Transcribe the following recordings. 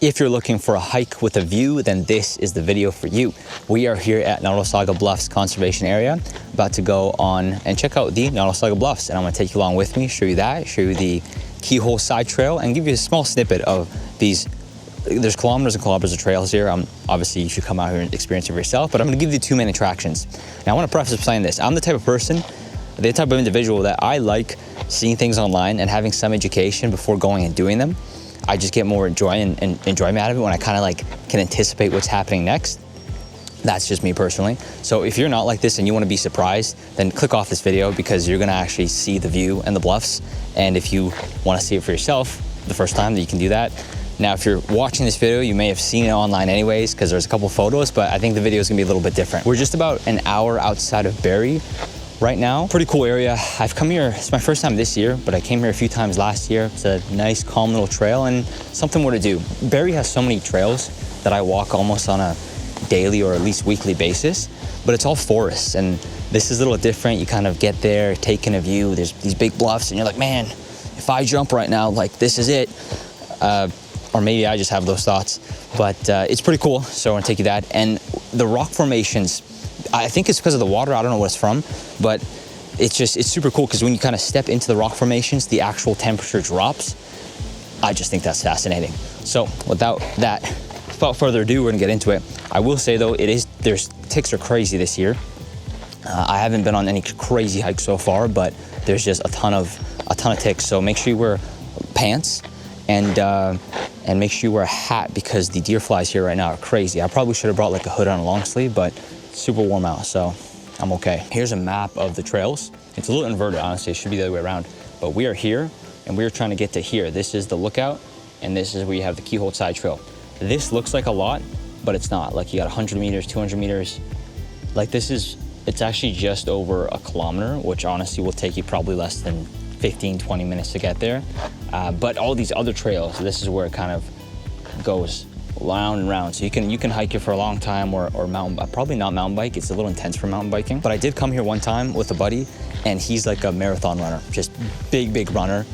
If you're looking for a hike with a view, then this is the video for you. We are here at Nottawasaga Bluffs Conservation Area, about to go on and check out the Nottawasaga Bluffs. And I'm gonna take you along with me, show you that, show you the keyhole side trail, and give you a small snippet of these. There's kilometers and kilometers of trails here. Obviously, you should come out here and experience it for yourself, but I'm gonna give you 2 main attractions. Now, I wanna preface by saying this. I'm the type of person, the type of individual that I like seeing things online and having some education before going and doing them. I just get more joy and enjoyment out of it when I kind of like can anticipate what's happening next. That's just me personally. So if you're not like this and you want to be surprised, then click off this video because you're gonna actually see the view and the bluffs. And if you want to see it for yourself the first time, then you can do that. Now, if you're watching this video, you may have seen it online anyways because there's a couple photos, but I think the video is gonna be a little bit different. We're just about an hour outside of Barrie right now. Pretty cool area. I've come here, it's my first time this year, but I came here a few times last year. It's a nice, calm little trail and something more to do. Barrie has so many trails that I walk almost on a daily or at least weekly basis, but it's all forests. And this is a little different. You kind of get there, taking a view. There's these big bluffs and you're like, man, if I jump right now, like this is it. Or maybe I just have those thoughts, but it's pretty cool. So I want to take you that. And the rock formations, I think it's because of the water. I don't know what it's from, but it's super cool because when you kind of step into the rock formations, the actual temperature drops. I just think that's fascinating. So without further ado, we're gonna get into it. I will say though, ticks are crazy this year. I haven't been on any crazy hikes so far, but there's just a ton of ticks. So make sure you wear pants and make sure you wear a hat because the deer flies here right now are crazy. I probably should have brought like a hood on a long sleeve, but super warm out, so I'm okay. Here's a map of the trails. It's a little inverted, honestly. It should be the other way around, but we are here and we're trying to get to here. This is the lookout and this is where you have the keyhole side trail. This looks like a lot, but it's not. Like you got 100 meters, 200 meters. Like it's actually just over a kilometer, which honestly will take you probably less than 15, 20 minutes to get there. But all these other trails, this is where it kind of goes round and round. So you can hike here for a long time or probably not mountain bike. It's a little intense for mountain biking. But I did come here one time with a buddy and he's like a marathon runner, just big runner.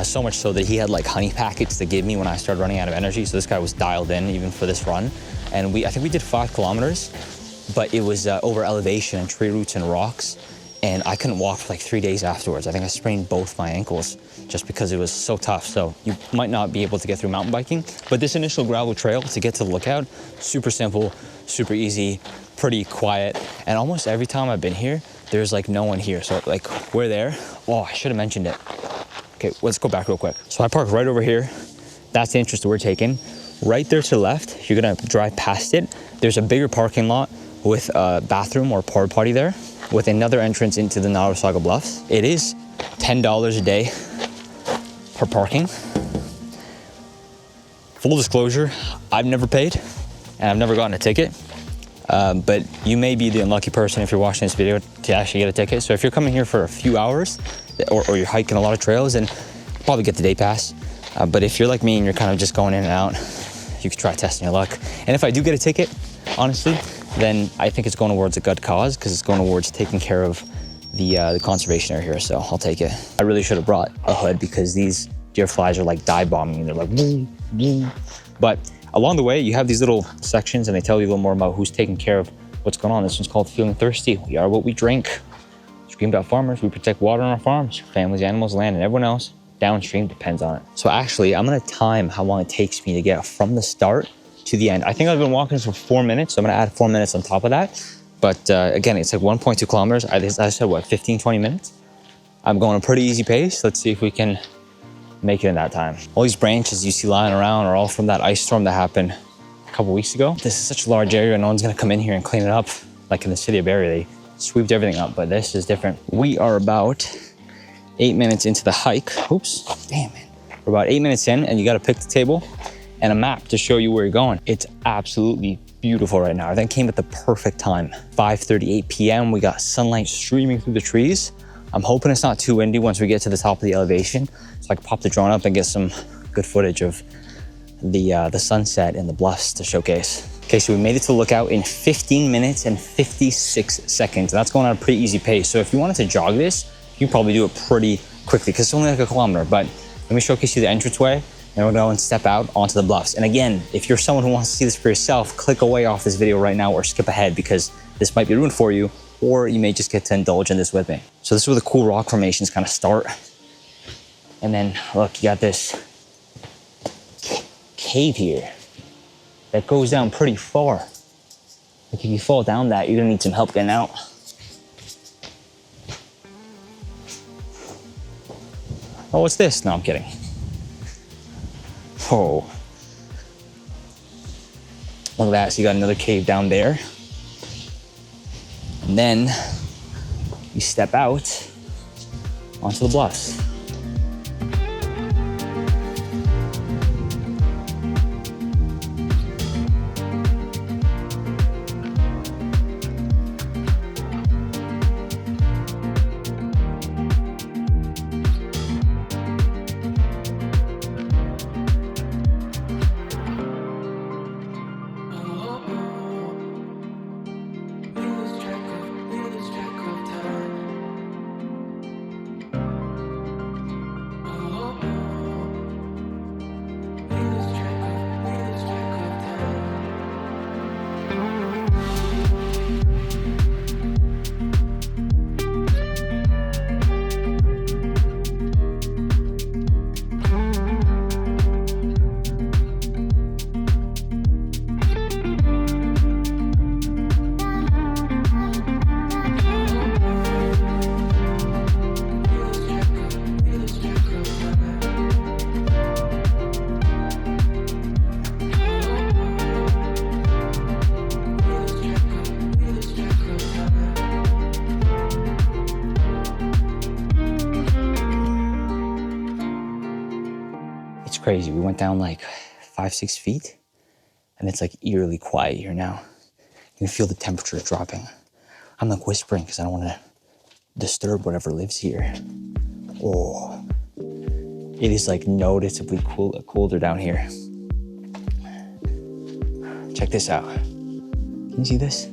So much so that he had like honey packets to give me when I started running out of energy. So this guy was dialed in even for this run. And I think we did 5 kilometers, but it was over elevation and tree roots and rocks. And I couldn't walk for like 3 days afterwards. I think I sprained both my ankles just because it was so tough. So you might not be able to get through mountain biking, but this initial gravel trail to get to the lookout, super simple, super easy, pretty quiet. And almost every time I've been here, there's like no one here. So like we're there. Oh, I should have mentioned it. Okay, let's go back real quick. So I parked right over here. That's the entrance that we're taking. Right there to the left, you're gonna drive past it. There's a bigger parking lot with a bathroom or porta potty there, with another entrance into the Nottawasaga Bluffs. It is $10 a day for parking. Full disclosure, I've never paid and I've never gotten a ticket, but you may be the unlucky person if you're watching this video to actually get a ticket. So if you're coming here for a few hours or you're hiking a lot of trails, then probably get the day pass. But if you're like me and you're kind of just going in and out, you could try testing your luck. And if I do get a ticket, honestly, then I think it's going towards a good cause because it's going towards taking care of the conservation area here, so I'll take it. I really should have brought a hood because these deer flies are like dive bombing. They're like, boom, boom. But along the way, you have these little sections and they tell you a little more about who's taking care of what's going on. This one's called Feeling Thirsty. We are what we drink. Screamed out farmers. We protect water on our farms, families, animals, land, and everyone else downstream depends on it. So actually, I'm gonna time how long it takes me to get from the start to the end. I think I've been walking for 4 minutes, so I'm gonna add 4 minutes on top of that. But again, it's like 1.2 kilometers. I said, what, 15, 20 minutes? I'm going a pretty easy pace. Let's see if we can make it in that time. All these branches you see lying around are all from that ice storm that happened a couple weeks ago. This is such a large area, no one's gonna come in here and clean it up. Like in the city of Barrie, they sweeped everything up, but this is different. We are about 8 minutes into the hike. Oops, damn it. We're about 8 minutes in and you gotta pick the table and a map to show you where you're going. It's absolutely beautiful right now. I think it came at the perfect time. 5:38 p.m. We got sunlight streaming through the trees. I'm hoping it's not too windy once we get to the top of the elevation, so I can pop the drone up and get some good footage of the sunset and the bluffs to showcase. Okay, so we made it to the lookout in 15 minutes and 56 seconds. That's going at a pretty easy pace. So if you wanted to jog this, you can probably do it pretty quickly because it's only like a kilometer. But let me showcase you the entranceway. Then we're going to step out onto the bluffs. And again, if you're someone who wants to see this for yourself, click away off this video right now or skip ahead, because this might be ruined for you, or you may just get to indulge in this with me. So this is where the cool rock formations kind of start. And then look, you got this cave here that goes down pretty far. Like if you fall down that, you're gonna need some help getting out. Oh, what's this? No, I'm kidding. Oh. Look at that, so you got another cave down there. And then you step out onto the bluffs. Crazy. We went down like 5-6 feet and it's like eerily quiet here now. You can feel the temperature dropping. I'm like whispering because I don't want to disturb whatever lives here. Oh, it is like noticeably colder down here. Check this out. Can you see this?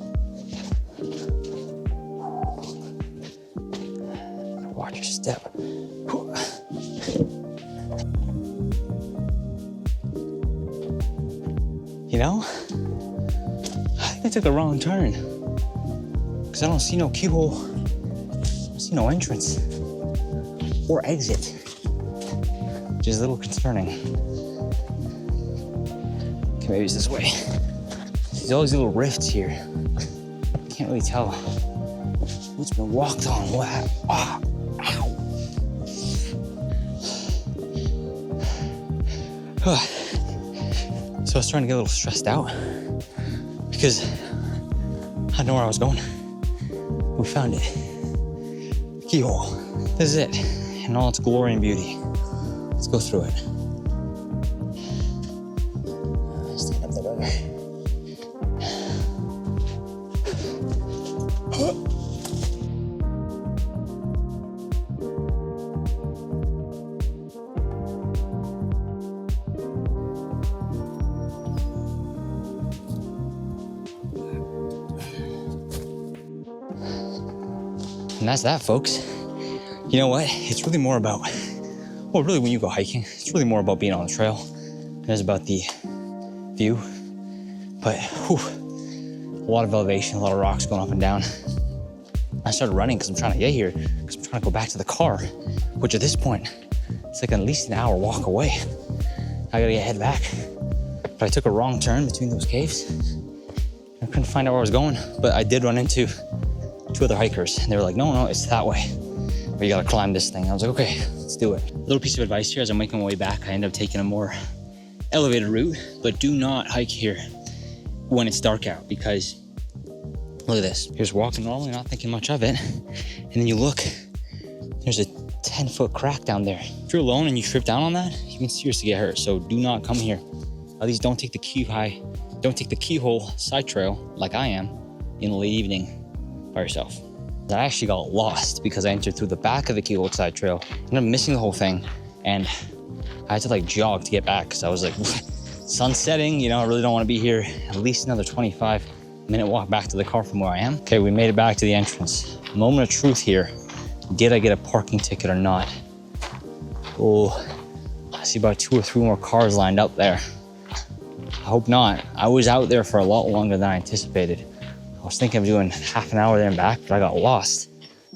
Watch your step. You know, I think I took a wrong turn because I don't see no keyhole. I don't see no entrance or exit, which is a little concerning. Okay, maybe it's this way. There's all these little rifts here. Can't really tell what's been walked on. What? Oh, ow. So I was starting to get a little stressed out because I didn't know where I was going. We found it. Keyhole. This is it. In all its glory and beauty. Let's go through it. Stand up there, brother. And that's that, folks. You know what? It's really more about, well, really when you go hiking, it's really more about being on the trail. It is about the view. But, whew, a lot of elevation, a lot of rocks going up and down. I started running because I'm trying to get here, because I'm trying to go back to the car, which at this point, it's like at least an hour walk away. I gotta head back. But I took a wrong turn between those caves. I couldn't find out where I was going, but I did run into 2 other hikers, and they were like, no, it's that way. But you gotta climb this thing. I was like, okay, let's do it. A little piece of advice here, as I'm making my way back, I ended up taking a more elevated route, but do not hike here when it's dark out, because look at this. Here's walking normally, not thinking much of it. And then you look, there's a 10-foot crack down there. If you're alone and you trip down on that, you can seriously get hurt. So do not come here. At least don't take the keyhole side trail like I am in the late evening by yourself. I actually got lost because I entered through the back of the keyhole side trail. Ended up missing the whole thing, and I had to like jog to get back because I was like, sun's setting, you know, I really don't want to be here. At least another 25-minute walk back to the car from where I am. Okay, we made it back to the entrance. Moment of truth here. Did I get a parking ticket or not? Oh, I see about 2 or 3 more cars lined up there. I hope not. I was out there for a lot longer than I anticipated. I was thinking of doing half an hour there and back, but I got lost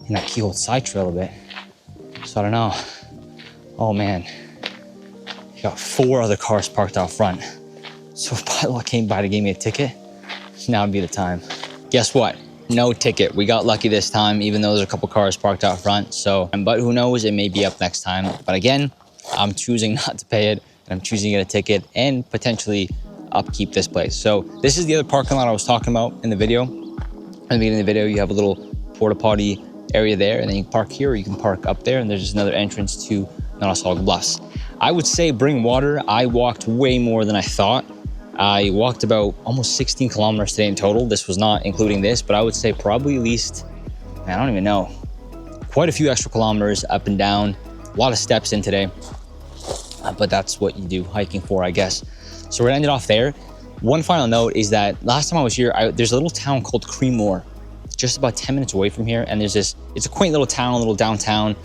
in that Keyhole side trail a bit. So I don't know. Oh man, you got 4 other cars parked out front. So if by luck came by to give me a ticket, now would be the time. Guess what? No ticket. We got lucky this time, even though there's a couple cars parked out front. So, but who knows, it may be up next time. But again, I'm choosing not to pay it, and I'm choosing to get a ticket and potentially upkeep this place. So this is the other parking lot I was talking about in the video. In the beginning of the video, you have a little porta potty area there, and then you can park here, or you can park up there, and there's just another entrance to Nottawasaga Bluffs. I would say bring water. I walked way more than I thought. I walked about almost 16 kilometers today in total. This was not including this, but I would say probably at least, I don't even know, quite a few extra kilometers up and down. A lot of steps in today, but that's what you do hiking for, I guess. So we're gonna end it off there. One final note is that last time I was here, there's a little town called Creemore, just about 10 minutes away from here. And there's this, it's a quaint little town, a little downtown.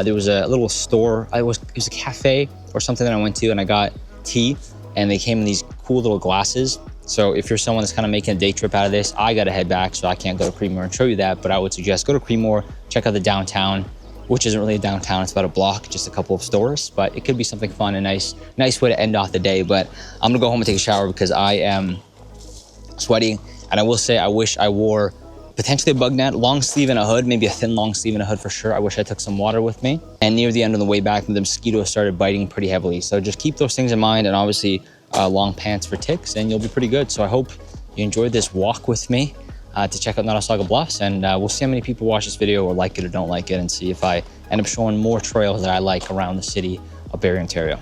There was a little store. It was a cafe or something that I went to, and I got tea, and they came in these cool little glasses. So if you're someone that's kind of making a day trip out of this, I gotta head back, so I can't go to Creemore and show you that, but I would suggest go to Creemore, check out the downtown, which isn't really a downtown, it's about a block, just a couple of stores, but it could be something fun and nice way to end off the day. But I'm gonna go home and take a shower because I am sweating. And I will say, I wish I wore potentially a bug net, long sleeve and a hood, maybe a thin long sleeve and a hood for sure. I wish I took some water with me. And near the end on the way back, the mosquitoes started biting pretty heavily. So just keep those things in mind, and obviously long pants for ticks, and you'll be pretty good. So I hope you enjoyed this walk with me to check out Nottawasaga Bluffs, and we'll see how many people watch this video or like it or don't like it, and see if I end up showing more trails that I like around the city of Barrie, Ontario.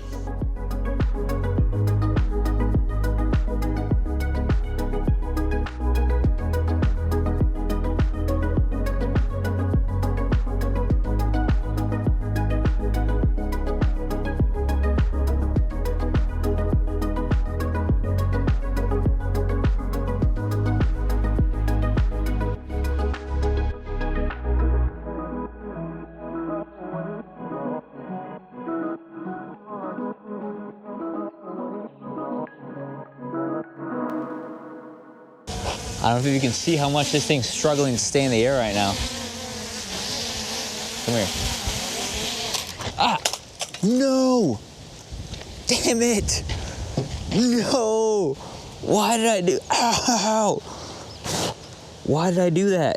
I don't know if you can see how much this thing's struggling to stay in the air right now. Come here. Ah! No! Damn it! No! Why did I do? Ow! Why did I do that?